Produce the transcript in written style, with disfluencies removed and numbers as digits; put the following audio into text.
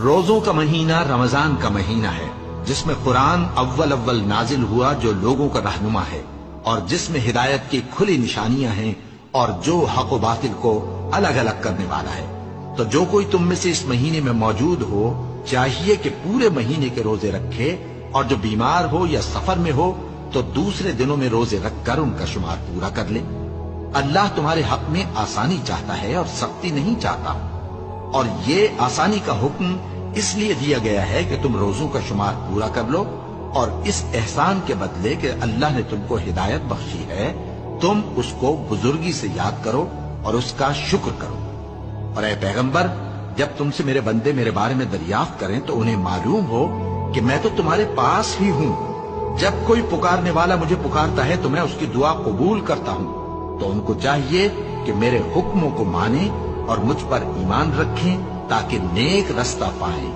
روزوں کا مہینہ رمضان کا مہینہ ہے، جس میں قرآن اول نازل ہوا جو لوگوں کا رہنما ہے اور جس میں ہدایت کی کھلی نشانیاں ہیں اور جو حق و باطل کو الگ الگ کرنے والا ہے۔ تو جو کوئی تم میں سے اس مہینے میں موجود ہو چاہیے کہ پورے مہینے کے روزے رکھے، اور جو بیمار ہو یا سفر میں ہو تو دوسرے دنوں میں روزے رکھ کر ان کا شمار پورا کر لے۔ اللہ تمہارے حق میں آسانی چاہتا ہے اور سختی نہیں چاہتا، اور یہ آسانی کا حکم اس لیے دیا گیا ہے کہ تم روزوں کا شمار پورا کر لو، اور اس احسان کے بدلے کہ اللہ نے تم کو ہدایت بخشی ہے تم اس کو بزرگی سے یاد کرو اور اس کا شکر کرو۔ اور اے پیغمبر، جب تم سے میرے بندے میرے بارے میں دریافت کریں تو انہیں معلوم ہو کہ میں تو تمہارے پاس ہی ہوں۔ جب کوئی پکارنے والا مجھے پکارتا ہے تو میں اس کی دعا قبول کرتا ہوں۔ تو ان کو چاہیے کہ میرے حکموں کو مانیں اور مجھ پر ایمان رکھیں تاکہ نیک رستہ پائیں۔